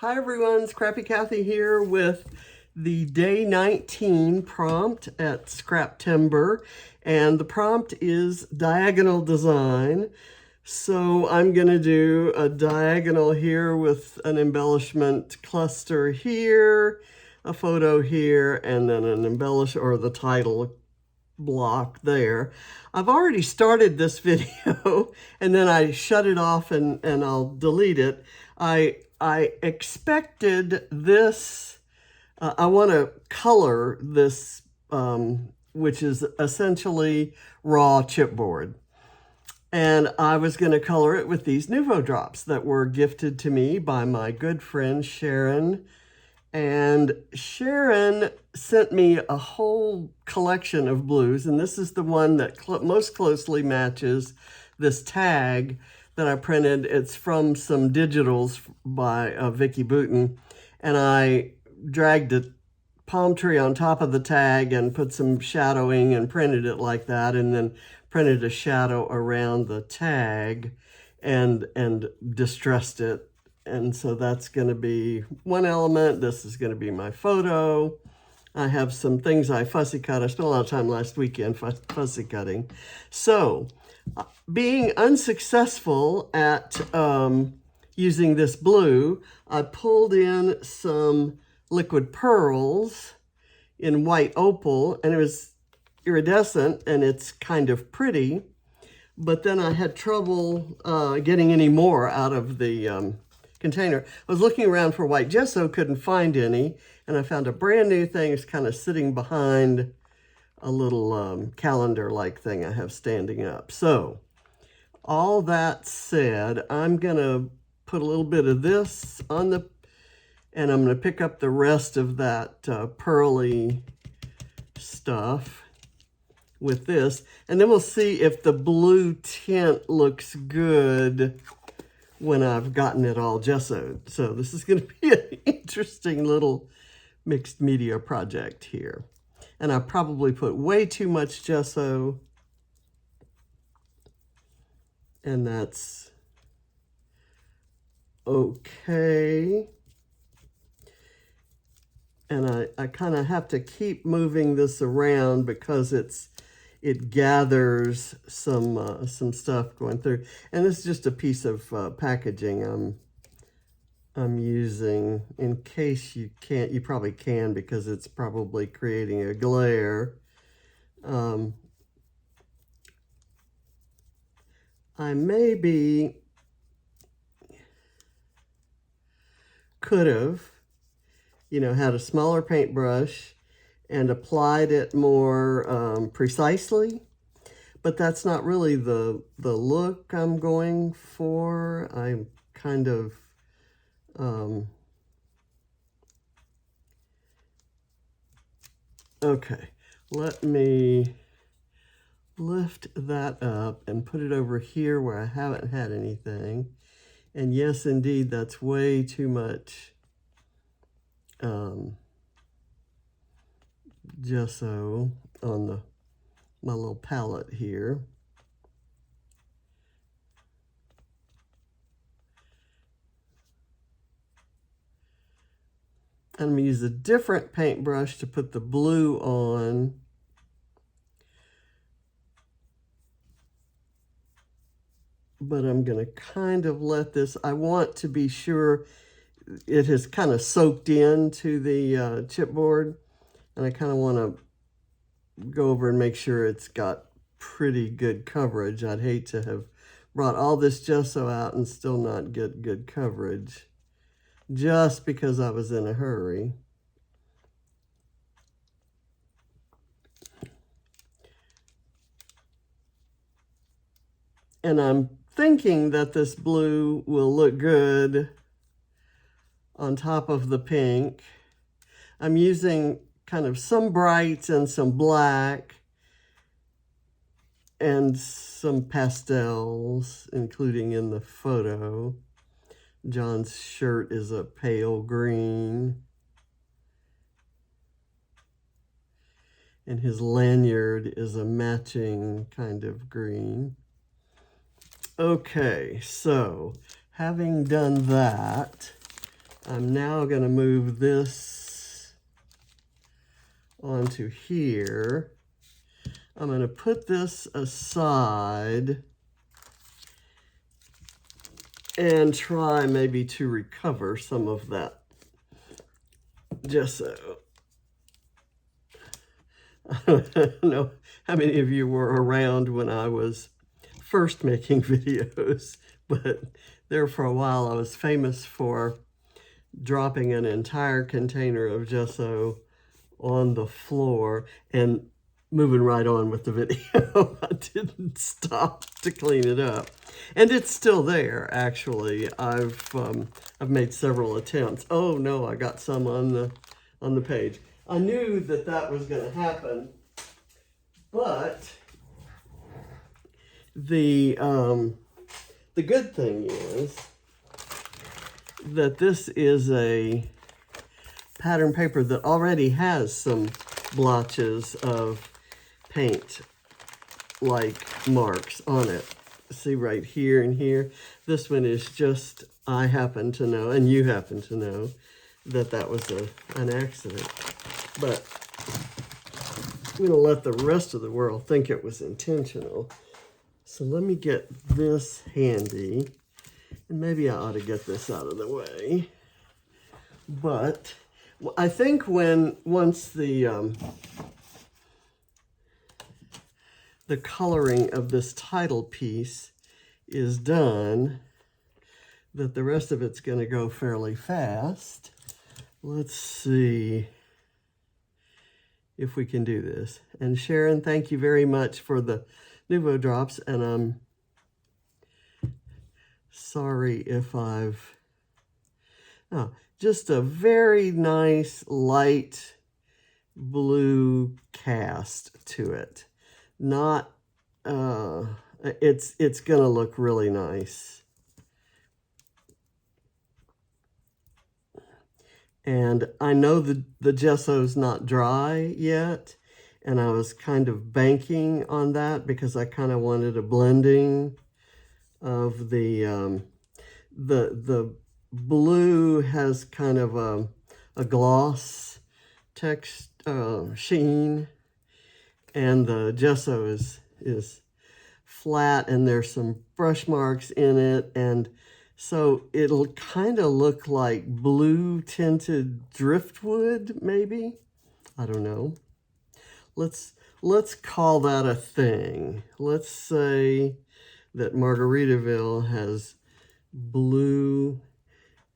Hi everyone, Scrappy Kathy here with the day 19 prompt at Scrap Timber, and the prompt is diagonal design. So I'm going to do a diagonal here with an embellishment cluster here, a photo here, and then an embellish or the title block there. I've already started this video and then I shut it off and I'll delete it. I expected this, I want to color this, which is essentially raw chipboard. And I was going to color it with these Nuvo drops that were gifted to me by my good friend Sharon. And Sharon sent me a whole collection of blues, and this is the one that most closely matches this tag that I printed. It's from some digitals by Vicky Booten, and I dragged a palm tree on top of the tag and put some shadowing and printed it like that, and then printed a shadow around the tag and distressed it. And so that's going to be one element. This is going to be my photo. I have some things I fussy cut. I spent a lot of time last weekend fussy cutting. So being unsuccessful at using this blue, I pulled in some liquid pearls in white opal, and it was iridescent and it's kind of pretty. But then I had trouble getting any more out of the container. I was looking around for white gesso, couldn't find any, and I found a brand new thing. It's kind of sitting behind a little calendar-like thing I have standing up. So all that said, I'm gonna put a little bit of this on the, and I'm gonna pick up the rest of that pearly stuff with this, and then we'll see if the blue tint looks good when I've gotten it all gessoed. So this is going to be an interesting little mixed media project here. And I probably put way too much gesso, and that's okay. And I kind of have to keep moving this around because it gathers some stuff going through. And this is just a piece of packaging I'm using in case you can't, you probably can because it's probably creating a glare. I maybe could have, had a smaller paintbrush and applied it more precisely, but that's not really the look I'm going for. I'm kind of okay, let me lift that up and put it over here where I haven't had anything. And yes, indeed, that's way too much gesso on my little palette here. I'm going to use a different paintbrush to put the blue on. But I'm going to kind of let this, I want to be sure it has kind of soaked into the chipboard. And I kind of want to go over and make sure it's got pretty good coverage. I'd hate to have brought all this gesso out and still not get good coverage just because I was in a hurry. And I'm thinking that this blue will look good on top of the pink. I'm using kind of some brights and some black and some pastels, including in the photo. John's shirt is a pale green, and his lanyard is a matching kind of green. Okay, so having done that, I'm now going to move this onto here. I'm going to put this aside and try maybe to recover some of that gesso. I don't know how many of you were around when I was first making videos, but there for a while I was famous for dropping an entire container of gesso on the floor and moving right on with the video. I didn't stop to clean it up. And it's still there, actually. I've made several attempts. Oh no, I got some on the page. I knew that that was going to happen, but the good thing is that this is a pattern paper that already has some blotches of paint like marks on it. See right here and here. This one is just, I happen to know, and you happen to know, that that was an accident. But I'm going to let the rest of the world think it was intentional. So let me get this handy. And maybe I ought to get this out of the way. But I think once the coloring of this title piece is done, that the rest of it's going to go fairly fast. Let's see if we can do this. And Sharon, thank you very much for the Nouveau drops, and I'm sorry if I've... Oh, just a very nice light blue cast to it. Not, it's gonna look really nice. And I know the gesso's not dry yet, and I was kind of banking on that because I kind of wanted a blending of the blue has kind of a gloss text sheen, and the gesso is flat, and there's some brush marks in it, and so it'll kind of look like blue tinted driftwood, maybe. I don't know. Let's call that a thing. Let's say that Margaritaville has blue,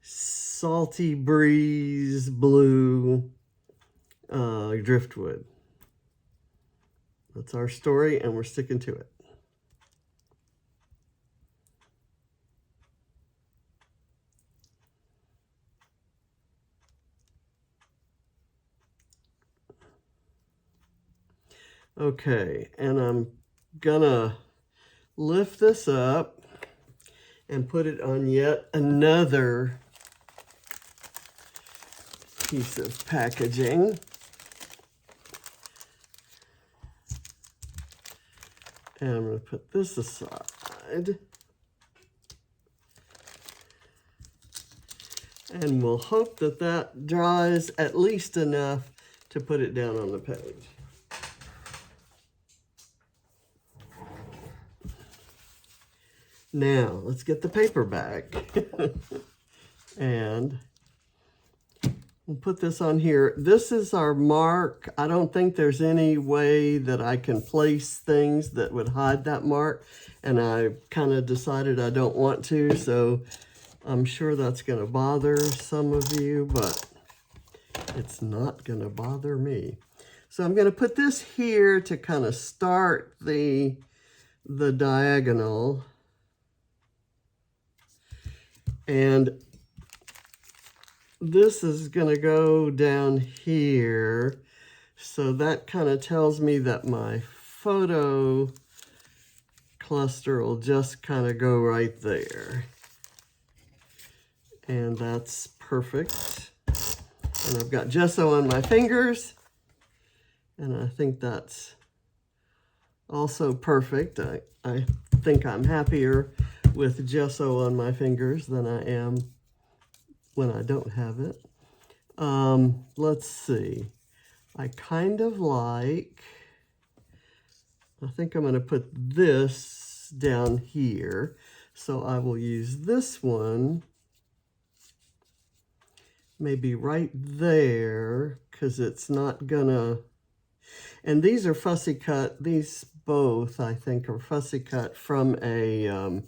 salty breeze blue driftwood. That's our story, and we're sticking to it. Okay, and I'm gonna lift this up and put it on yet another piece of packaging. And I'm going to put this aside. And we'll hope that that dries at least enough to put it down on the page. Now, let's get the paper back. And we'll put this on here. This is our mark. I don't think there's any way that I can place things that would hide that mark. And I kind of decided I don't want to, so I'm sure that's going to bother some of you, but it's not going to bother me. So I'm going to put this here to kind of start the diagonal. And this is going to go down here. So that kind of tells me that my photo cluster will just kind of go right there. And that's perfect. And I've got gesso on my fingers. And I think that's also perfect. I think I'm happier with gesso on my fingers than I am when I don't have it. Let's see. I kind of like, I think I'm going to put this down here. So I will use this one maybe right there, because it's not gonna, and these are fussy cut. These both, I think, are fussy cut from a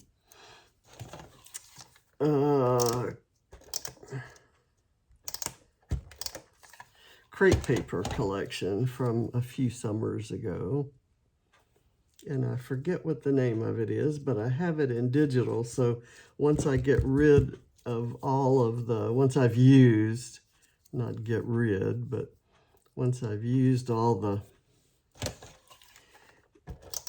crepe paper collection from a few summers ago. And I forget what the name of it is, but I have it in digital. So once I get rid of all of the, once I've used, not get rid, but once I've used all the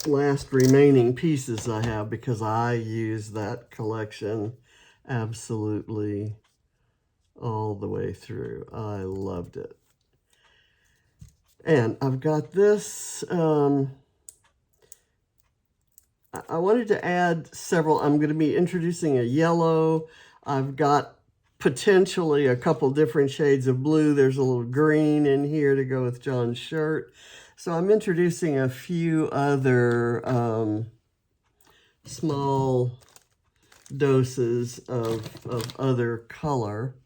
last remaining pieces I have, because I use that collection absolutely all the way through. I loved it. And I've got this, I wanted to add several. I'm going to be introducing a yellow. I've got potentially a couple different shades of blue. There's a little green in here to go with John's shirt. So I'm introducing a few other small doses of other color.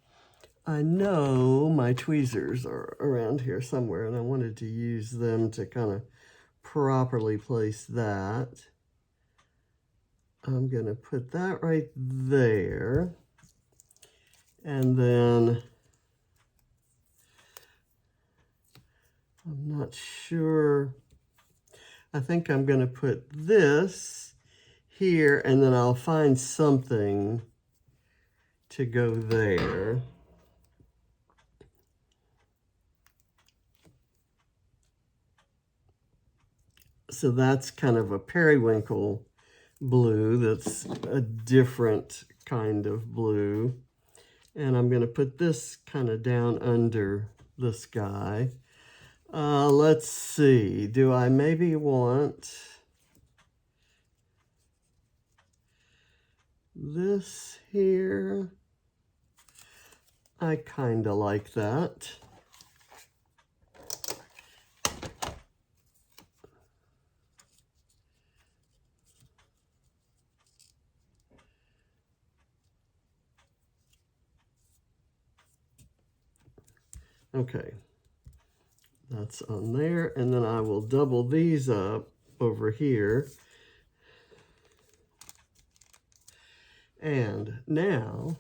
I know my tweezers are around here somewhere, and I wanted to use them to kind of properly place that. I'm going to put that right there. And then I'm not sure. I think I'm going to put this here, and then I'll find something to go there. So that's kind of a periwinkle blue. That's a different kind of blue. And I'm going to put this kind of down under this guy. Let's see. Do I maybe want this here? I kind of like that. Okay, that's on there, and then I will double these up over here. And now,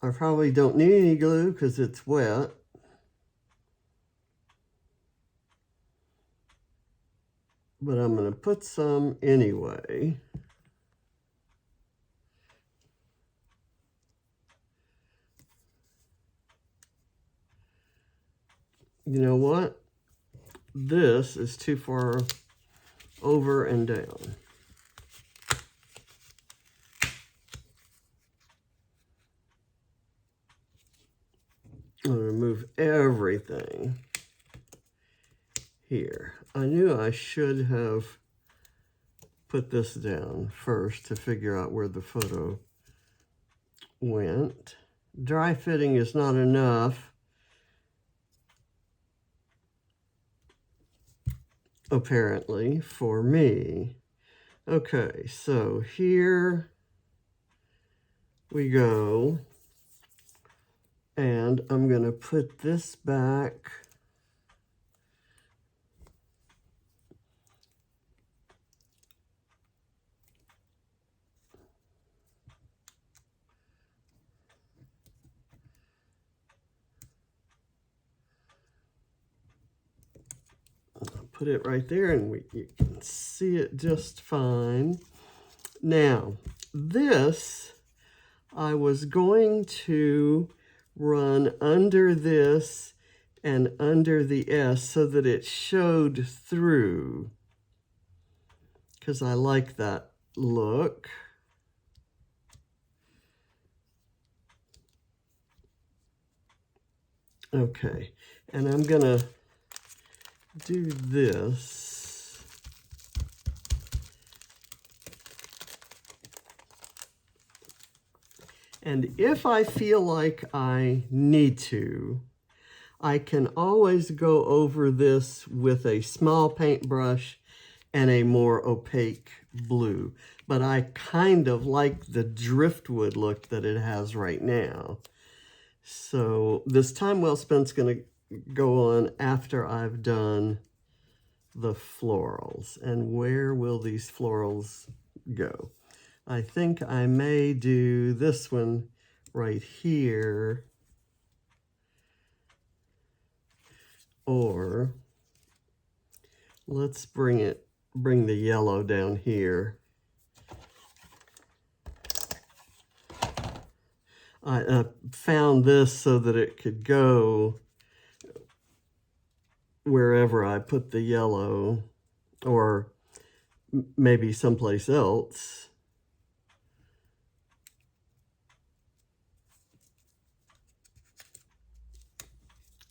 I probably don't need any glue because it's wet. But I'm going to put some anyway. You know what? This is too far over and down. I'm going to remove everything here. I knew I should have put this down first to figure out where the photo went. Dry fitting is not enough, apparently, for me. Okay, so here we go. And I'm going to put this back. I'll put it right there, and you can see it just fine. Now, this, I was going to run under this and under the S so that it showed through, because I like that look. Okay, and I'm gonna do this. And if I feel like I need to, I can always go over this with a small paintbrush and a more opaque blue. But I kind of like the driftwood look that it has right now. So this time well spent's going to go on after I've done the florals. And where will these florals go? I think I may do this one right here, or let's bring the yellow down here. I found this so that it could go wherever I put the yellow, or maybe someplace else.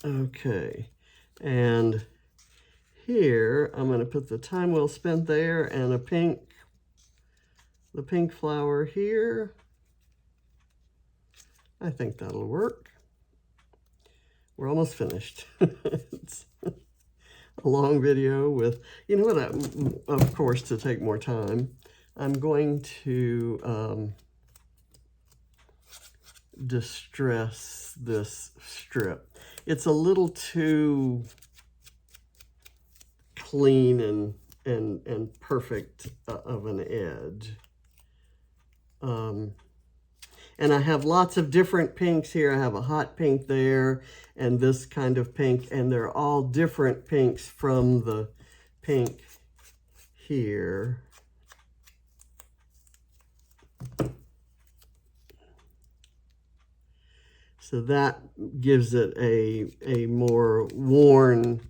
Okay, and here I'm going to put the time well spent there and the pink flower here. I think that'll work. We're almost finished. It's a long video with, you know what, of course, to take more time, I'm going to distress this strip. It's a little too clean and perfect of an edge. And I have lots of different pinks here. I have a hot pink there and this kind of pink, and they're all different pinks from the pink here. So that gives it a more worn,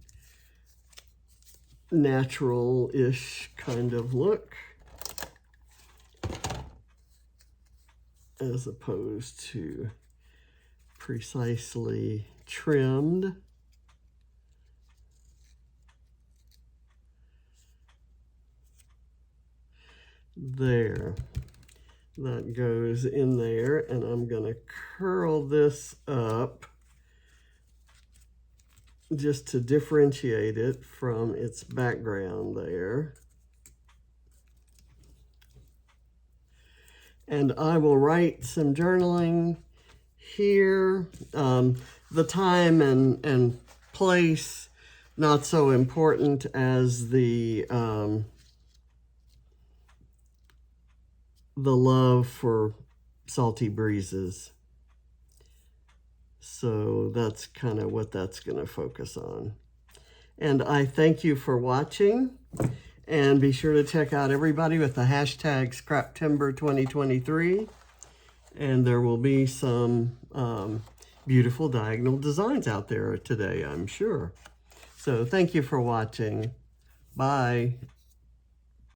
natural-ish kind of look, as opposed to precisely trimmed. There. That goes in there, and I'm going to curl this up just to differentiate it from its background there. And I will write some journaling here. The time and place, not so important as the love for salty breezes. So that's kind of what that's going to focus on. And I thank you for watching. And be sure to check out everybody with the hashtag ScrapTimber2023. And there will be some beautiful diagonal designs out there today, I'm sure. So thank you for watching. Bye.